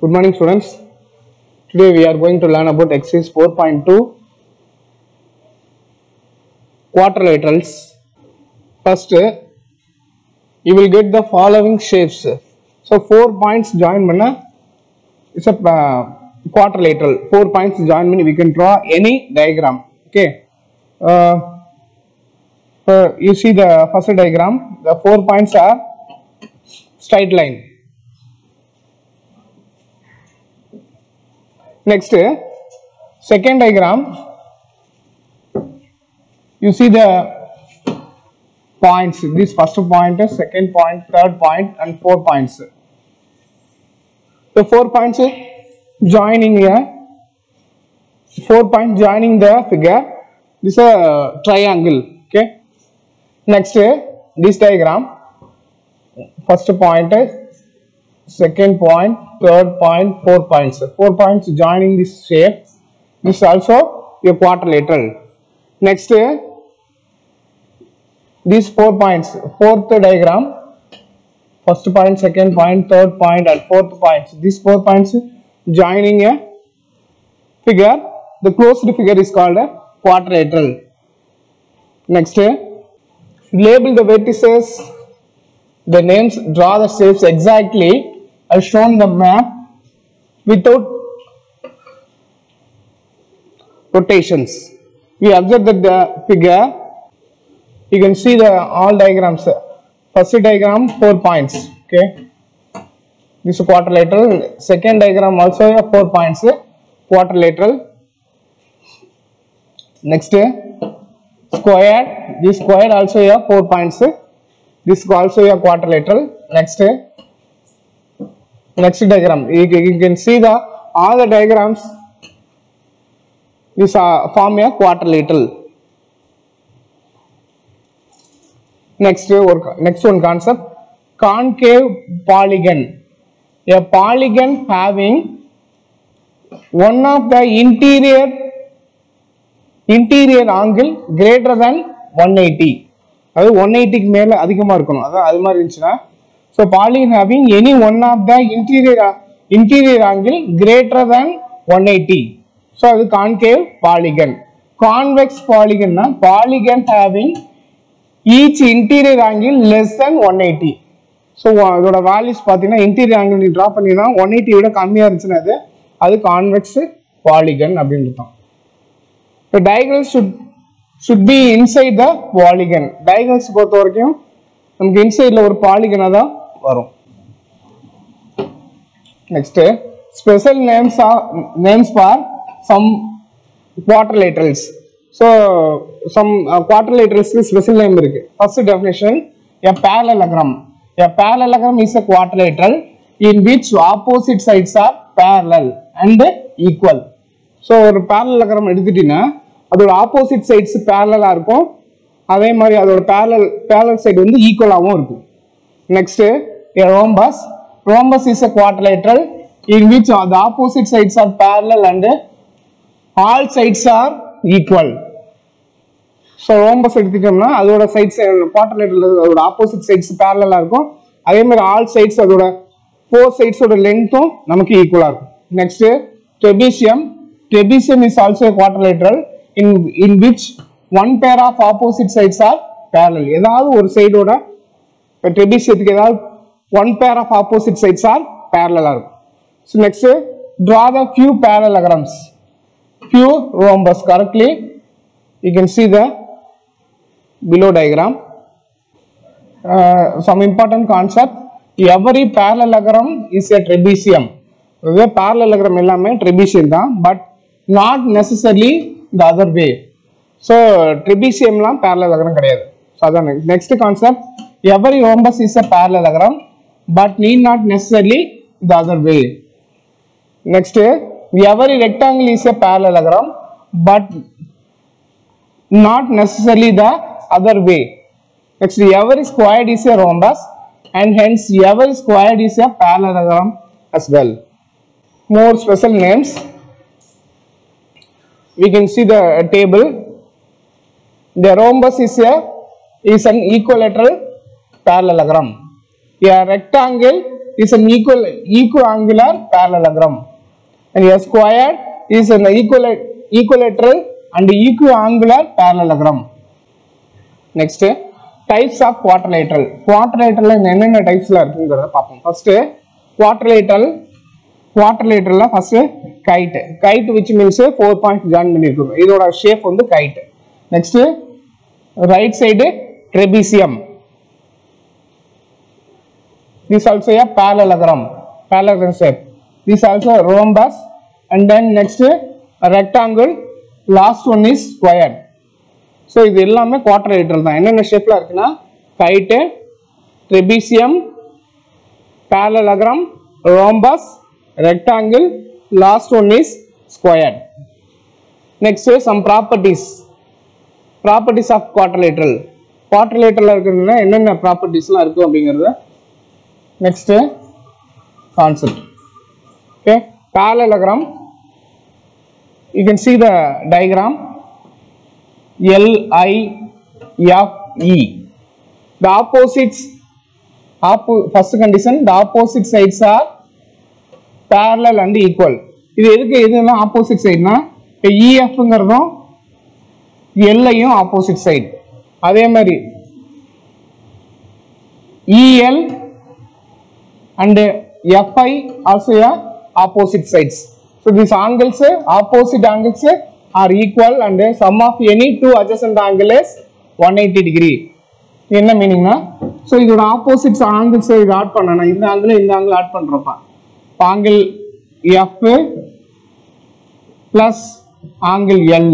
Good morning, students. Today we are going to learn about exercise 4.2 quadrilaterals. First, you will get the following shapes. So 4 points join manna is a quadrilateral. 4 points join manna we can draw any diagram. Okay. You see the first diagram. The 4 points are straight line. Next, second diagram, you see the points. This first point, second point, third point, and 4 points. The 4 points joining here. 4 points joining the figure. This is a triangle. Okay. Next, this diagram. First point, second point, third point, 4 points. 4 points joining this shape. This is also a quadrilateral. Next, these 4 points. Fourth diagram. First point, second point, third point, and fourth points. These 4 points joining a figure. The closed figure is called a quadrilateral. Next, label the vertices. The names, draw the shapes exactly as shown in the map without rotations. We observe that the figure, you can see the all diagrams. First diagram 4 points. Okay, this is quadrilateral. Second diagram also 4 points, quadrilateral. Next, square. This square also 4 points. This is also a quadrilateral. Next diagram. You can see the all the diagrams. This form a quadrilateral. Next one concept. Concave polygon. A polygon having one of the interior angle greater than 180. அது 180 க்கு மேல அதிகமா இருக்கணும். அதான் அது மாதிரி இருந்துச்சுனா so polygon having any one of the interior angle greater than 180. so அது concave polygon. Convex polygon na polygon having each interior angle less than 180. so அதோட values பாத்தீங்கன்னா interior angle நீ டிரா பண்ணினா 180 விட கம்மியா இருந்துச்சுனா அது convex polygon அப்படினு அர்த்தம். The diagonal should be inside the polygon. Diagonals பொறுத்த வரைக்கும் நமக்கு இன்சைட்ல ஒரு பாலிகனா தான் வரும். Next special names for some quadrilaterals. so some quadrilaterals க்கு ஸ்பெஷல் நேம் இருக்கு. First definition, a parallelogram. A parallelogram is a quadrilateral in which opposite sides are parallel and equal. so ஒரு parallelogram எடுத்துட்டீங்கன்னா அதோட ஆப்போசிட் சைட்ஸ் பேரலலா இருக்கும், அதே மாதிரி அதோட parallel side வந்து ஈக்குவலாவும் இருக்கும். Next rhombus is a quadrilateral in which the opposite sides are parallel and all sides are equal. so rhombus எடுத்துட்டோம்னா அதோட சைட்ஸ் quadrilateral அதோட ஆப்போசிட் சைட்ஸ் பேரலலா இருக்கும், அதே மாதிரி all sides அதோட 4 சைட்ஸோட லெங்த்தும் நமக்கு ஈக்குவலா இருக்கும். Next trapezium is also a quadrilateral in which one pair of opposite sides are parallel. ஏதாவது ஒரு சைடோட trapeziumக்கு ஏதாவது one pair of opposite sides are parallel இருக்கும். so next, draw the few parallelograms. Few rhombus. Correctly you can see the below diagram. Some important concept. Every parallelogram is a trapezium. parallelogram எல்லாமே trapezium தான், but not necessarily the other way. so trapezium லாம் parallelogram கிடையாது. so அதான் next concept. every rhombus is a parallelogram but need not necessarily the other way. next, every rectangle is a parallelogram but not necessarily the other way. next, every squared is a rhombus and hence every squared is a parallelogram as well. More special names. We can see the table. The rhombus is an equilateral parallelogram. A rectangle is an equiangular parallelogram, and a squared is an equilateral and equiangular parallelogram. Next, types of quadrilateral. Quadrilateral என்னென்ன டைப்ஸ்ல இருக்குங்கறத பாப்போம். First quadrilateral first kite which means 4 points join பண்ணிருக்கும். இதோட shape வந்து kite. Next, right side trapezium. This also a parallelogram shape. This also a rhombus, and then next a rectangle, last one is square. So இது எல்லாமே quadrilateral தான். என்னென்ன ஷேப்ல இருக்குன்னா kite, trapezium, parallelogram, rhombus, rectangle, last one is square. Next some properties of quadrilateral. Quadrilateral இருக்குன்னா என்னென்ன ப்ராப்பர்ட்டிஸ்லாம் இருக்கு அப்படிங்கறது next concept. Okay, parallelogram, you can see the diagram LIFE. The opposites, first condition, the opposite sides are parallel and equal. இது எதுக்கு இதெல்லாம் opposite side னா EF ங்கறதும் L ஐயும் opposite side. அதே மாதிரி EL and FI also are opposite sides. So these angles, opposite angles are equal, and sum of any two adjacent angles is 180 degree. என்ன மீனிங்னா so இதோட opposite angles இத add பண்ணனா இந்த angle add பண்றப்ப angle F plus angle L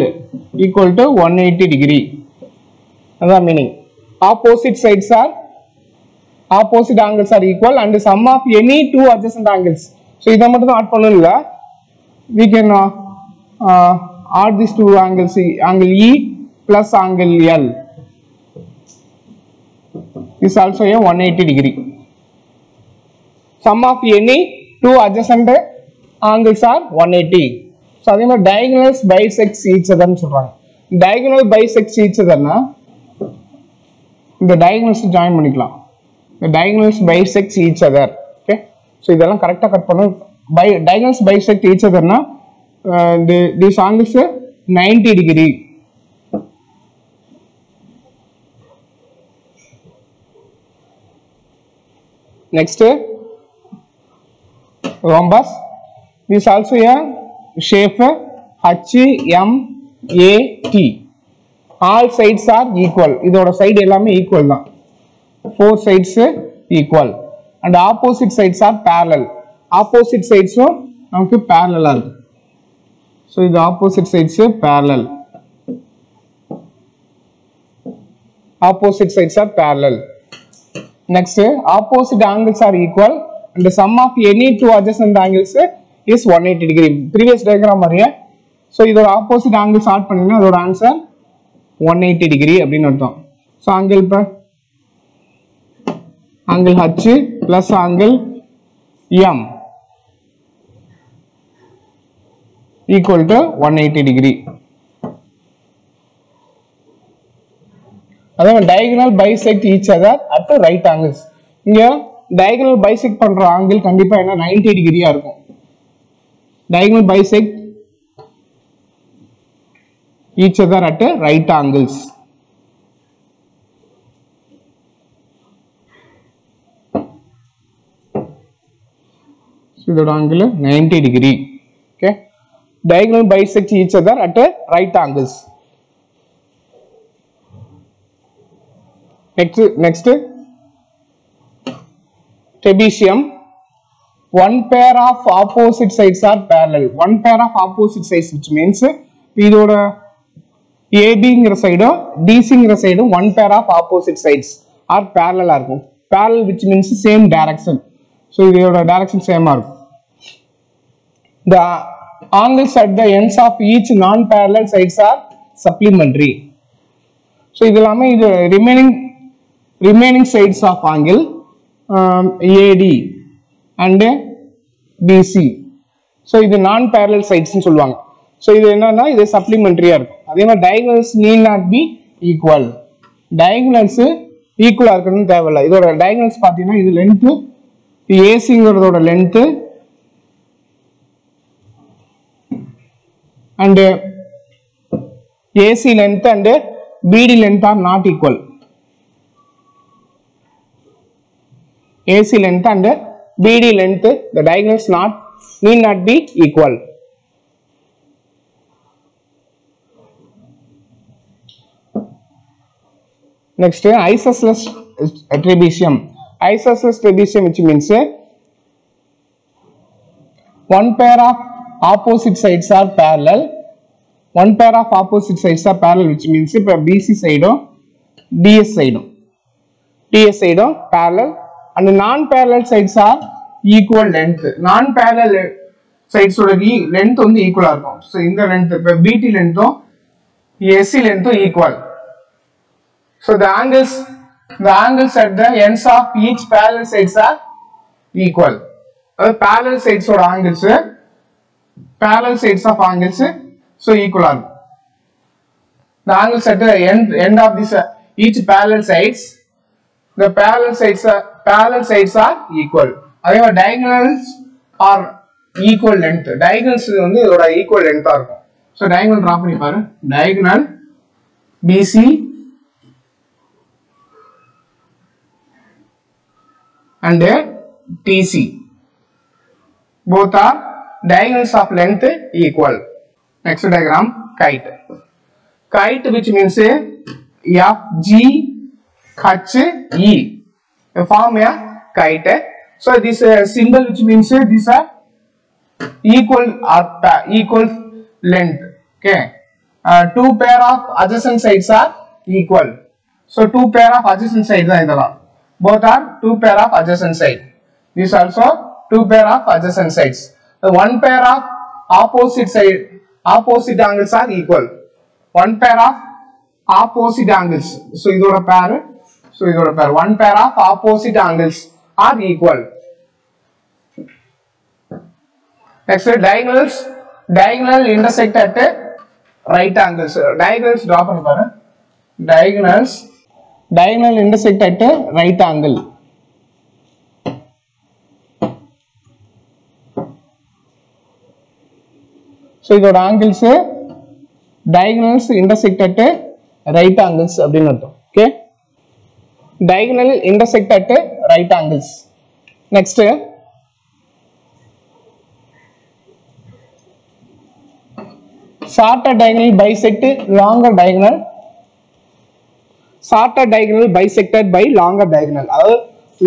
equal to 180 degree. அதான் meaning. Opposite angles are equal, and sum of any two adjacent angles. So இத மட்டும் தான் ஆட் பண்ணனும் இல்ல, we can add these two angles, angle E plus angle L is also a 180 degree. Sum of any two adjacent angles are 180. So அதே மாதிரி diagonals bisect each other னு சொல்றாங்க. Diagonal bisect each other னா இந்த diagonals join பண்ணிக்கலாம். The diagonals bisect each other. Okay, so இதெல்லாம் கரெக்ட்டா cut பண்ணனும். Diagonals bisect each other னா these angles 90 degree. Next, rhombus. This also a shape HMAT. All sides are equal. இதோட side எல்லாமே equal தான். 4 sides equal, and opposite sides are parallel. Opposite sides நமக்கு parallel இருக்கு. So the opposite sides parallel. Opposite sides are parallel. Next, opposite angles are equal, and the sum of any two adjacent angles is 180 degree. Previous diagram மாதிரியே. So இதோட opposite angles add பண்ணீங்கன்னா அதோட answer 180 degree அப்படின்னு அர்த்தம். So angle H plus angle M equal to 180 degree. அதே diagonal bisect each other at right angles. இங்க diagonal bisect பண்ற angle கண்டிப்பா என்ன 90 டிகிரியா இருக்கும். Diagonal bisect each other at right angles. So the angle 90 degree. Okay, diagonal bisect each other at right angles. Next, trapezium. One pair of opposite sides are parallel. One pair of opposite sides, which means இதோட AB ங்கிற சைடும் DC ங்கிற சைடும் one pair of opposite sides are parallel ஆ இருக்கும். Parallel which means same direction. So இதோட direction same ஆ இருக்கும். The angles at the ends of each non-parallel sides are supplementary. So இதெல்லாமே இது remaining sides of angle AD and BC. So இது non-parallel sides னு சொல்லுவாங்க. So இது என்னன்னா இது supplementary ஆ இருக்கும். அதே மாதிரி diagonals need not be equal. Diagonals equal ஆ இருக்கணும்னு தேவையில்லை. இதோட diagonals பாத்தீங்கன்னா இது length ஏசிங்கிறதோட length and AC length and BD length are not equal. AC length and BD length, the diagonals need not be equal. Next, isosceles trapezium. Isosceles trapezium, which means one pair of opposite sides are parallel. One pair of opposite sides are parallel, which means BC side DS side parallel, and non-parallel sides are equal length. Non-parallel sides length on the equal. So in the length, BT length AC length equal. So the angles at the ends of each parallel sides are equal. Parallel sides or angles, parallel sides of angles, so equal. The angles at the end of this each parallel sides, the parallel sides are equal. However, diagonals are equal length. Diagonals is equal length. So diagonal draw panni paru. Diagonal BC and TC. Both are diagonals of length equal. Next diagram, kite. Kite, which means FGHE. Form a kite. So this symbol, which means these are equal length. Okay. Two pair of adjacent sides are equal. So two pair of adjacent sides are both are two pair of adjacent sides. This also two pair of adjacent sides. The one pair of opposite angles are equal. One pair of opposite angles. So this is a pair. So this is a pair. One pair of opposite angles are equal. Next, diagonals. Diagonal intersect at right angles. Diagonals drop on pair. Diagonal intersect at right angle. So இதோட angles diagonals intersect at right angles அப்படினு அர்த்தம். Okay, diagonal intersect at right angles. Next, shorter diagonal bisect longer diagonal. Shorter diagonal bisected by longer diagonal. அதாவது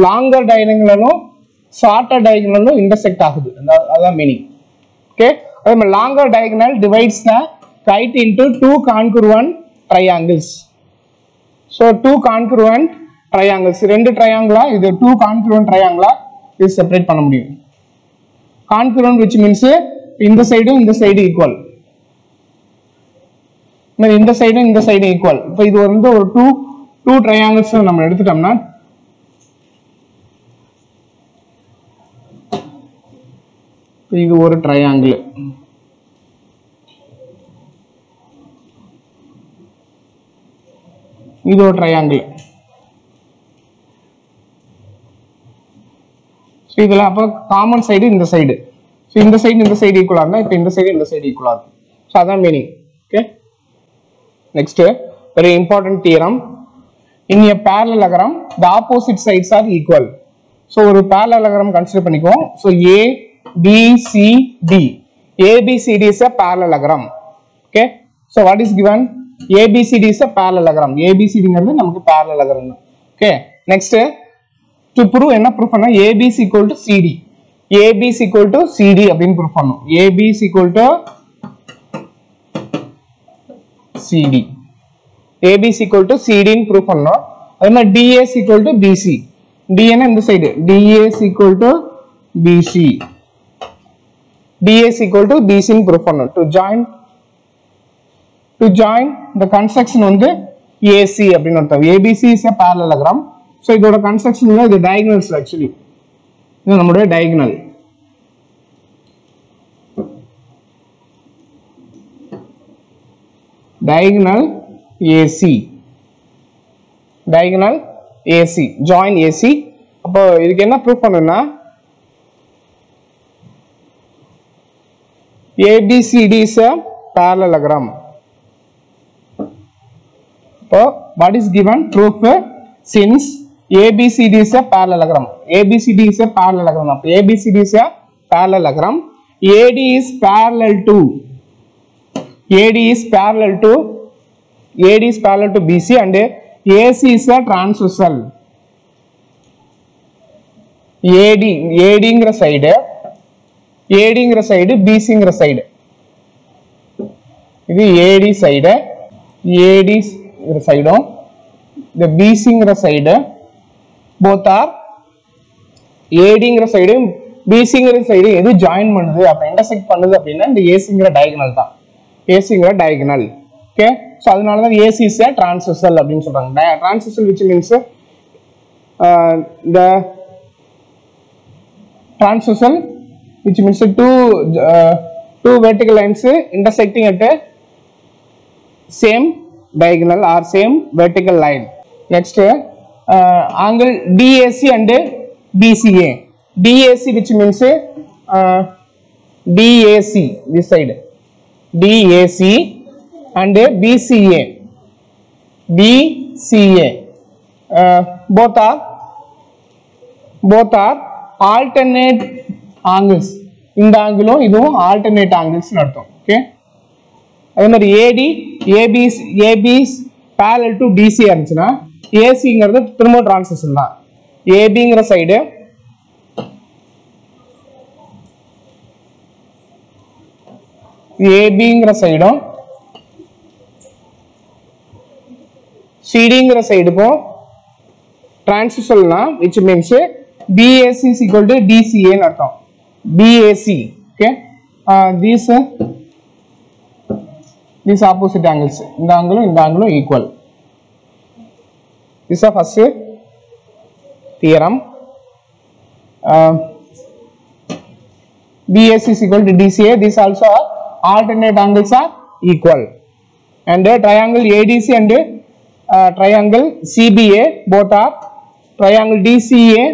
longer diagonal shorter diagonal intersect ஆகுது. அதான் meaning. Okay, longer diagonal divides the kite into two congruent triangles. So two congruent triangles. ரெண்டு triangle இது two congruent triangle இது separate பண்ண முடியும். Congruent, which means இந்த side equal. இந்த side equal. இப்போ இது வந்து ஒரு two triangles நம்ம எடுத்துட்டோம்னா இது ஒரு triangle. இது ஒரு triangle. So இதல அப்ப காமன் சைடு இந்த சைடு. So இந்த சைடு ஈக்குவலா இருந்தா இப்போ இந்த சைடு ஈக்குவலா இருக்கும். So அதான் meaning. Okay. Next, very important theorem. In a parallelogram, the opposite sides are equal. So ஒரு parallelogram consider பண்ணிக்குவோம். So A B C D. A B C D is a parallelogram. Okay. So what is given? A B C D is a parallelogram. A B C D ங்கிறது நமக்கு parallelogram. Okay. Next, to prove என்ன proof பண்ணா A B is equal to C D. A B is equal to C D அப்படினு proof பண்ணனும். A B is equal to C D. A B is equal to C D ன்னு proof பண்ணனும். அதே மாதிரி D A is equal to B C. D என்ன இந்த side. D A is equal to B C. D A is equal to B C ன்னு proof பண்ணனும். To join the construction வந்து AC அப்படினு அர்த்தம். ABC is a parallelogram. So இதோட construction இது diagonals actually. இது நம்மளுடைய diagonal. Diagonal AC. Diagonal AC. Join AC. அப்போ இதுக்கு என்ன proof பண்ணனும்னா ABCD is a parallelogram. So what is given? Proof since ABCD is a parallelogram. ABCD is a parallelogram. ABCD is a parallelogram. AD is parallel to BC and AC is a transversal. AD ங்கிற side BC ங்கிற side. இது AD side. AD side the BC ங்கிற side both are AD ங்கிற side BC ங்கிற side எது join பண்ணுது அப்ப intersect பண்ணுது அப்படினா இந்த AC ங்கிற diagonal தான் AC ங்கிற diagonal okay so அதனால தான் AC is a transversal அப்படினு சொல்றாங்க transversal which means the transversal which means two vertical lines intersecting at a same diagonal or same vertical line. Next angle DAC and BCA. DAC which means DAC this side DAC and BCA both are alternate angles. இந்த ஆங்கிளும் இதுவும் alternate angles னு அர்த்தம் okay அதே மாதிரி AB parallel to BC இருந்துச்சுனா AC ங்கிறது திரும்ப transversal தான் AB ங்கிற சைடு AB ங்கிற சைடும் CD ங்கிற சைடுக்கும் transversal னா which means BAC is equal to DCA னு அர்த்தம் BAC okay these opposite angles இந்த ஆங்கிளும் equal this is the first theorem BAC is equal to DCA these also alternate angles are equal and triangle ADC and triangle CBA both are triangle DCA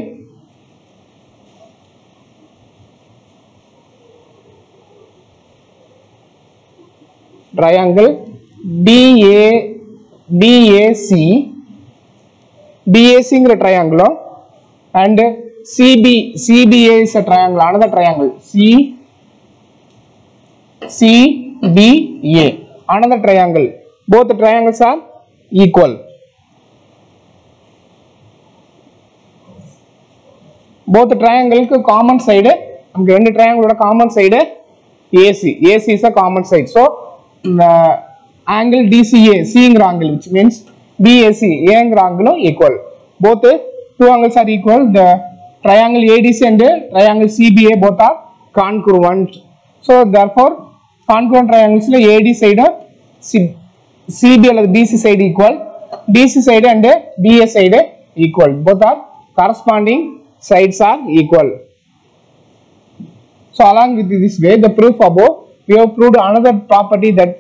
triangle DAC ங்கிற triangle and CBA is a triangle another triangle CBA another triangle both the triangles are equal both the triangle க்கு common side நமக்கு ரெண்டு triangle ஓட common side AC is a common side so angle DCA C ங்கிற angle which means BAC A ங்கிற angle equal both two angles are equal the triangle ADC and triangle CBA both are congruent so therefore congruent triangles la AD side CB அல்லது BC side equal DC side and BA side equal both are corresponding sides are equal so along with this way the proof above we have proved another property that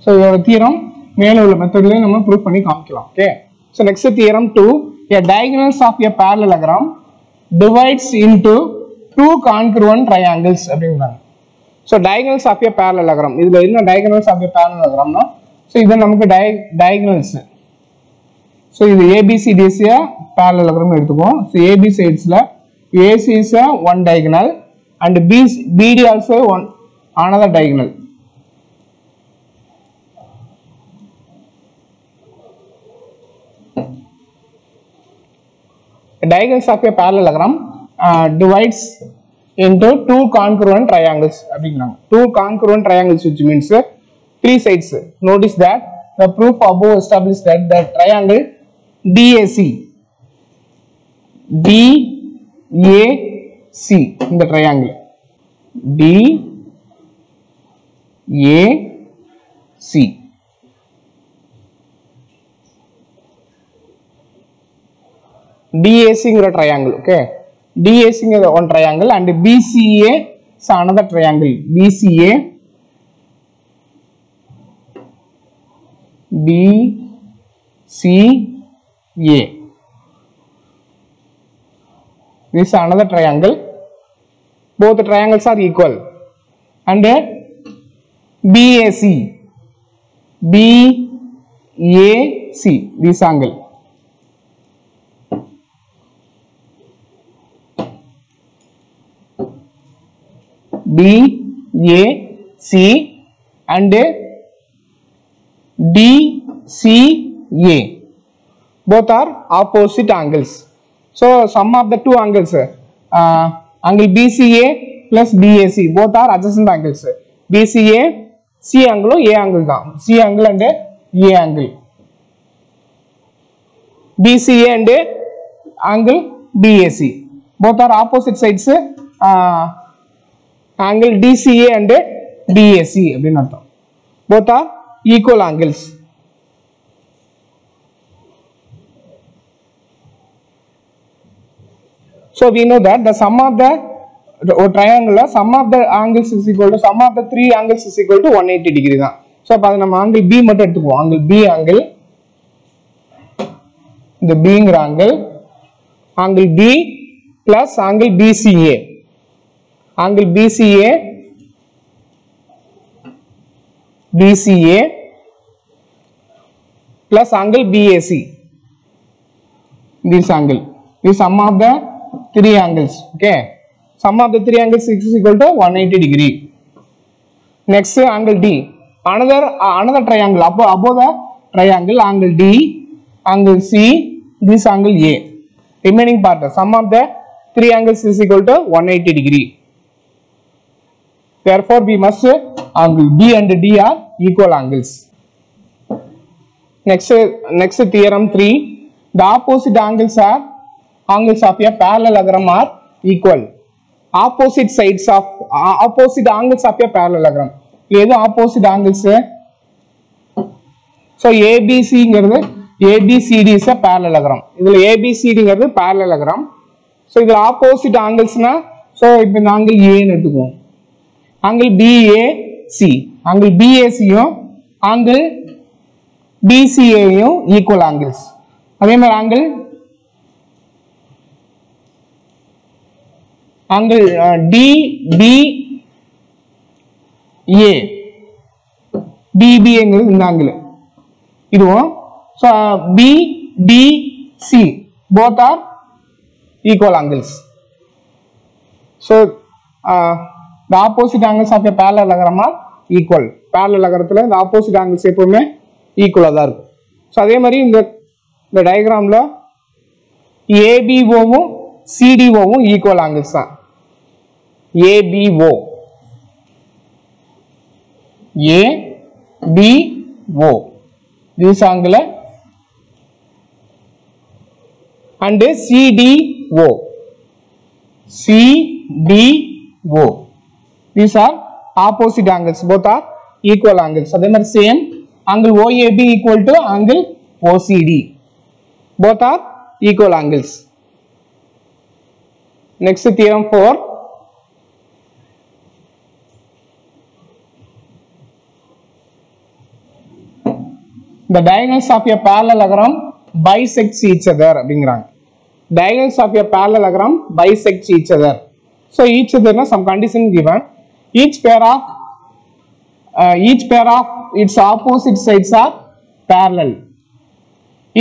so your theorem மேல உள்ள மெத்தட்ல நம்ம prove பண்ணி காமிக்கலாம் okay so next theorem 2 a diagonals of a parallelogram divides into two congruent triangles அப்படிங்கறாங்க so diagonals of a parallelogram இதுல என்ன diagonals of a parallelogram னா so இது நமக்கு diagonals so இது ABCD is a parallelogram எடுத்துப்போம் so AB sidesல AC is a one diagonal and BD also one another diagonal diagonals of a parallelogram divides into two congruent triangles அப்படிங்கறாங்க two congruent triangles which means three sides notice that the proof above established that the triangle DAC in the triangle DAC DAC ங்கிற triangle okay DAC ங்கிற one triangle and BCA is another triangle BCA This is another triangle. Both triangles are equal. And BAC, this angle. BAC and DCA, both are opposite angles. So sum of the two angles, angle BCA plus BAC, both are adjacent angles. BCA, C angle, A angle da. C angle and A angle. BCA and angle BAC, both are opposite sides. Angle DCA and DAC, both are equal angles. So we know that the sum of the triangle, sum of the angles is equal to sum of the three angles is equal to 180 degree. So angle B angle B angle, the B angle B plus angle BCA, angle BCA plus angle BAC, this angle is sum of the three angles. Okay, sum of the three angles is equal to 180 degree. Next angle D, another triangle above the triangle, angle D, angle C, this angle A. Remaining part, sum of the three angles is equal to 180 degree. Therefore we must angle B and D are equal angles. Next theorem 3, the opposite angles of a parallelogram are equal. Opposite sides of opposite angles of a parallelogram. These are opposite angles. So ABCD is a parallelogram. This is ABCD is a parallelogram. So this opposite angles na. So if angle A angle BAC, angle BAC angle BCA equal angles. Again angle DBA engiradhu indha angle iduvo. So BDC both are equal angles. So the opposite angles of a parallelogram are equal. Parallelogramthula the opposite angles எப்பவுமே ஈக்குவலா தான் இருக்கும். So அதே மாதிரி இந்த டயக்ராம்ல ஏபிஓவும் சிடிஓவும் equal angles தான். ABO this angle and CDO these are opposite angles, both are equal angles. அதே மாதிரி same angle OAB equal to angle OCD, both are equal angles. Next theorem 4, the diagonals of a parallelogram bisects each other அப்படிங்கறாங்க. Diagonals of a parallelogram bisects each other. So each other na some condition given. Each pair of its opposite sides are parallel.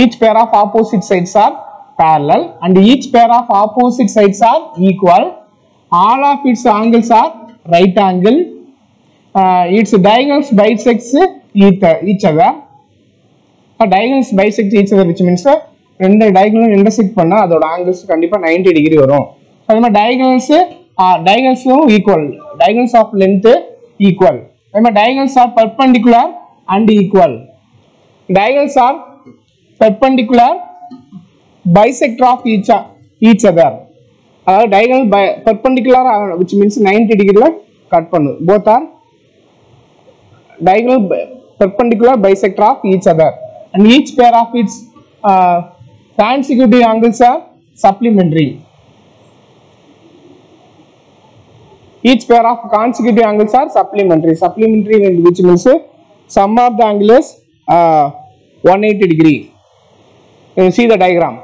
Each pair of opposite sides are parallel and each pair of opposite sides are equal. All of its angles are right angle. Its diagonals bisects each other. Diagonals bisect each other, which means ரெண்டு diagonal intersect பண்ணா அதோட angles கண்டிப்பா 90 degree வரும். அதே மாதிரி diagonals equal, diagonals of length equal. அதே மாதிரி diagonals are perpendicular and equal. Diagonals are perpendicular bisect of each other. அதாவது diagonal perpendicular which means 90 டிகிரில cut பண்ணும். Both are diagonal perpendicular bisect of each other and each pair of its consecutive angles are supplementary. Each pair of consecutive angles are supplementary. Supplementary which means sum of the angle is 180 degree. You see the diagram.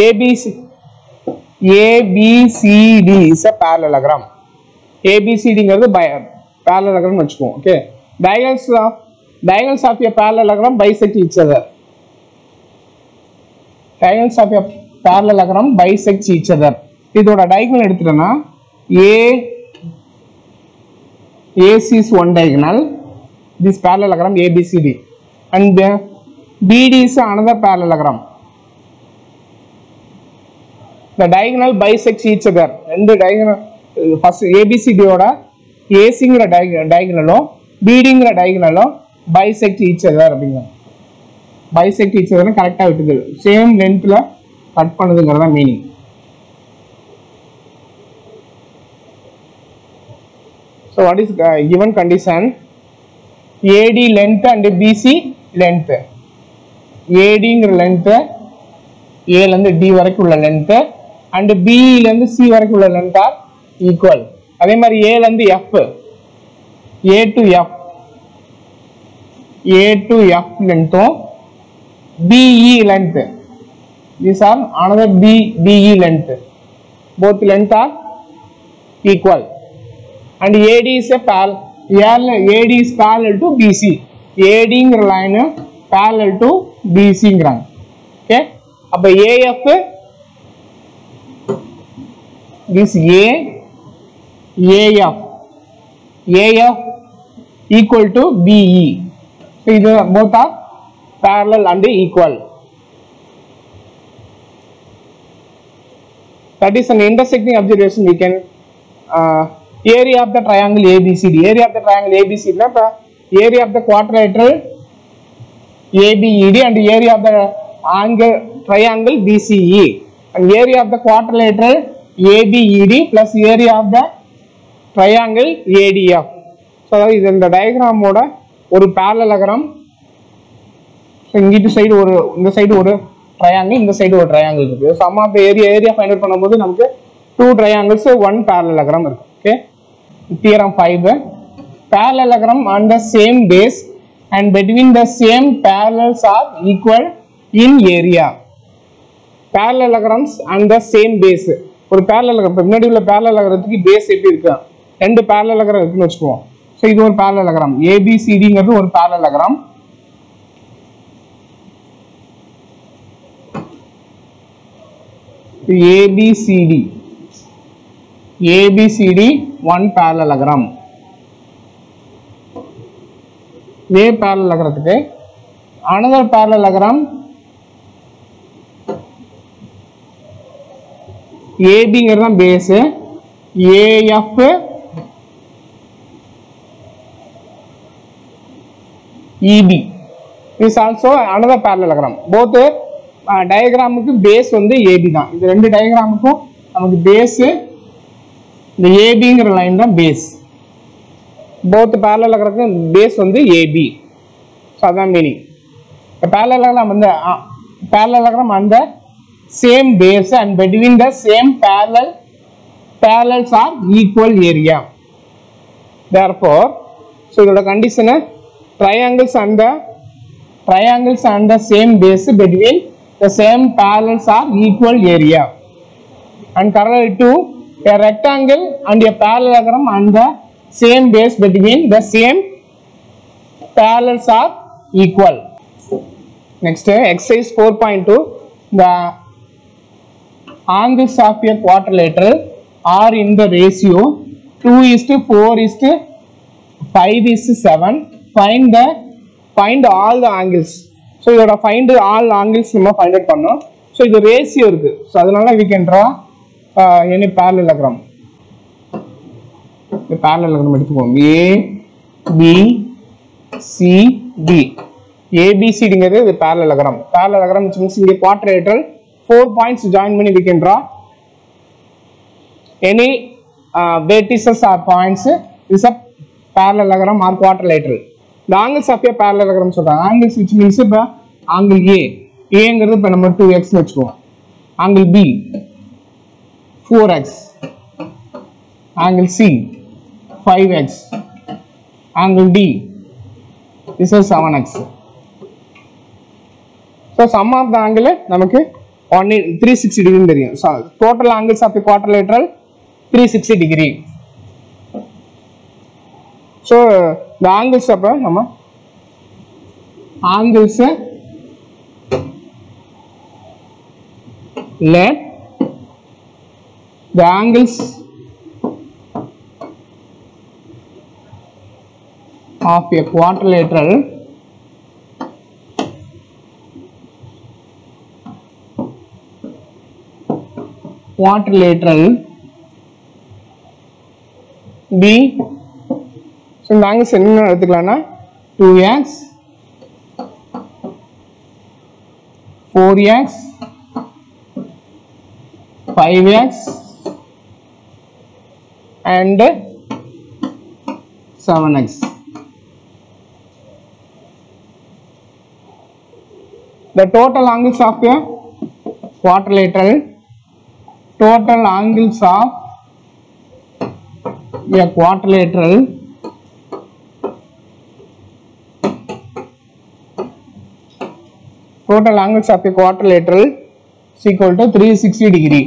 ABCD is a parallelogram. ABCD ங்கிறது parallelogram வச்சுக்குவோம். Okay. Diagonals of a parallelogram bisect each other. Diagonals of a parallelogram bisect each other. இதோட diagonal எடுத்துட்டோம்னா AC is one diagonal. This parallelogram ABCD, and BD is another parallelogram. The diagonal bisects each other. And the diagonal first ABCD oda AC ங்கிற diagonal BD ங்கிற diagonal bisect each other அப்படிங்க. Bisect each other கரெக்ட்டா விட்டுது. Same லென்த்ல cut பண்ணுதுங்கறத meaning. So what is given condition? AD length and BC length. AD ங்கிற length A ல இருந்து D வரைக்கும் உள்ள length and B ல இருந்து C வரைக்கும் உள்ள length are equal. அதே மாதிரி A ல இருந்து F, A to F length, BE length. These are another BE length. Both length are equal. And AD is a AD is parallel to BC. AD ங்கிற line parallel to BC ங்கறாங்க. Okay. அப்ப AF this AF equal to BE. So இது both are parallel and equal. That is an intersecting observation. We can area of the triangle ABCD. Area of the triangle ABCD na area of the quadrilateral ABED and area of the angle triangle BCE, and area of the quadrilateral ABED plus area of the triangle ADF. So இது இந்த diagram ஓட ஒரு parallelogram. So இங்கிட்டு side ஒரு இந்த side ஒரு triangle, இந்த side ஒரு triangle இருக்கு. Sum of the area find out பண்ணும்போது நமக்கு two triangles one parallelogram இருக்கு. Okay. Theorem 5. Parallelogram on the same base and between the same parallels are equal in area. Parallelograms on the same base. ஒரு parallelogram முன்னாடி உள்ள parallelogramத்துக்கு base எப்படி இருக்கு? ரெண்டு parallelogram இருக்குன்னு வெச்சுக்குவோம். சோ இது ஒரு parallelogram. ABCD ங்கிறது ஒரு parallelogram. ABCD one parallelogram. A parallelogramத்துக்கு another parallelogram AB ங்கிறது base, AF EB is also another parallelogram. Both டயகிராமுக்கு பேஸ் வந்து AB தான். இந்த ரெண்டு டயகிராமுக்கும் நமக்கு பேஸ் இந்த AB ங்கிற லைன் தான் பேஸ். both parallelogram base வந்து AB. So அதான் மீனிங். parallelogram வந்து parallelogram on the same base and between the same parallels are equal area. Therefore, so இதோட condition triangles on the same base between the same parallels are equal area. And parallel to a rectangle and a parallelogram on the same base between the same parallels are equal. Next, exercise 4.2. The angles of a quadrilateral are in the ratio 2:4:5:7. Find all the angles. So you have to find all angles நம்ம find out பண்ணோம். So இது ratio இருக்கு. So அதனால we can draw any parallelogram. The parallelogram எடுத்துப்போம். A B C D. ABCD ங்கிறது இது parallelogram. Parallelogram which means இங்க quadrilateral 4 points join பண்ணி we can draw any vertices or points is a parallelogram or quadrilateral. The angles of a parallelogram சொல்றாங்க. Angles which means இப்ப angle A ங்கிறது இப்ப நம்ம 2x னு வெச்சுக்குவோம். Angle B 4x. Angle C 5x. Angle D this is 7x. So sum of the angle நமக்கு 360 degree தெரியும். So total angles of a quadrilateral 360 degree. So the angles அப்ப நம்ம angles let the angles of a quadrilateral B. So இந்த angles என்ன எடுத்துக்கலாம்னா 2x 4x 5x and 7x. The total angles of a quadrilateral, total angles of a quadrilateral total angles of a quadrilateral is equal to 360 degree.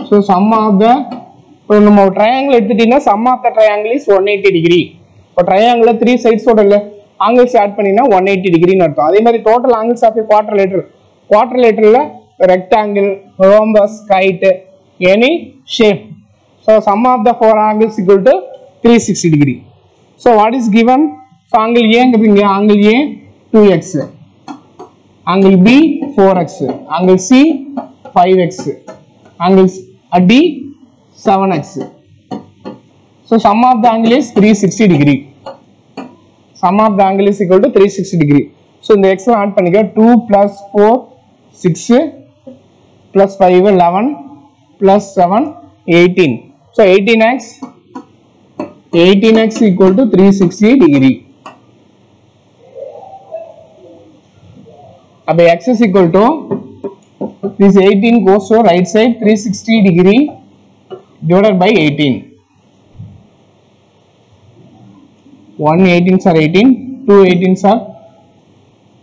So sum of the triangle எடுத்துட்டீங்கன்னா sum of the triangle is 180 degree. இப்போ triangle 3 sides ஓட angles add பண்ணினா 180 degree ன்னு அர்த்தம். அதே மாதிரி total angles of a quadrilateral rectangle, rhombus, kite, any shape. So sum of the four angles is equal to 360 degree. So what is given? So angle A ங்கறீங்க angle A 2x, angle B 4x, angle C 5x, angle D 7x. So sum of the angle is 360 degree. Sum of the angle is equal to 360 degree. So இந்த x add பண்ணிக்க 2 plus 4 6 plus 5 11 plus 7 18. So 18x equal to 360 degree. अब x is equal to this 18 goes to right side 360 degree divided by 18. 1 18s are 18, 2 18s are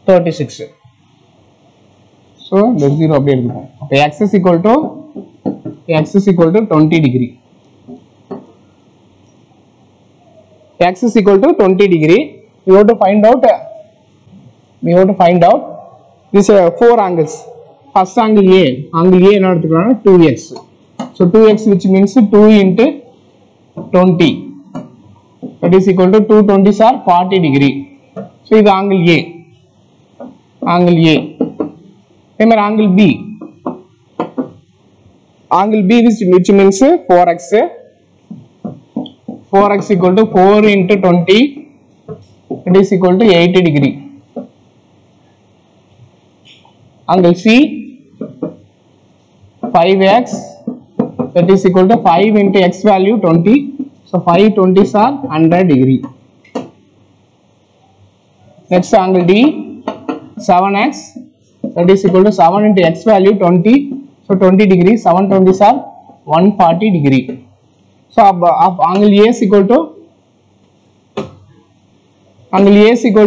36. So the 0 அப்படியே இருக்கும். அப்ப x is equal to 20 degree. X is equal to 20 degree. We have to find out this four angles. First angle A என்ன எடுத்துக்கலாம்னா 2x. So 2x which means 2 into 20. That is equal to 2 20s are 40 degree. So இது angle A. Then angle B. Angle B which means 4x. 4x equal to 4 into 20. It is equal to 80 degree. Angle C 5x, that is equal to 5 into x value 20. So 5 20s are 100 degree. Next angle D 7x, that is equal to 7 into x value 20. So 20 degree, 7 20s are 140 degree. So angle A is equal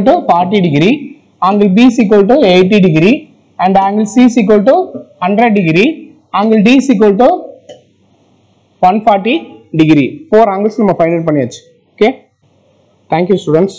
to 40 degree, angle B is equal to 80 degree, and angle C is equal to 100 degree, angle D is equal to 140 degree. Four angles நம்ம find out பண்ணியாச்சு. Okay, thank you students.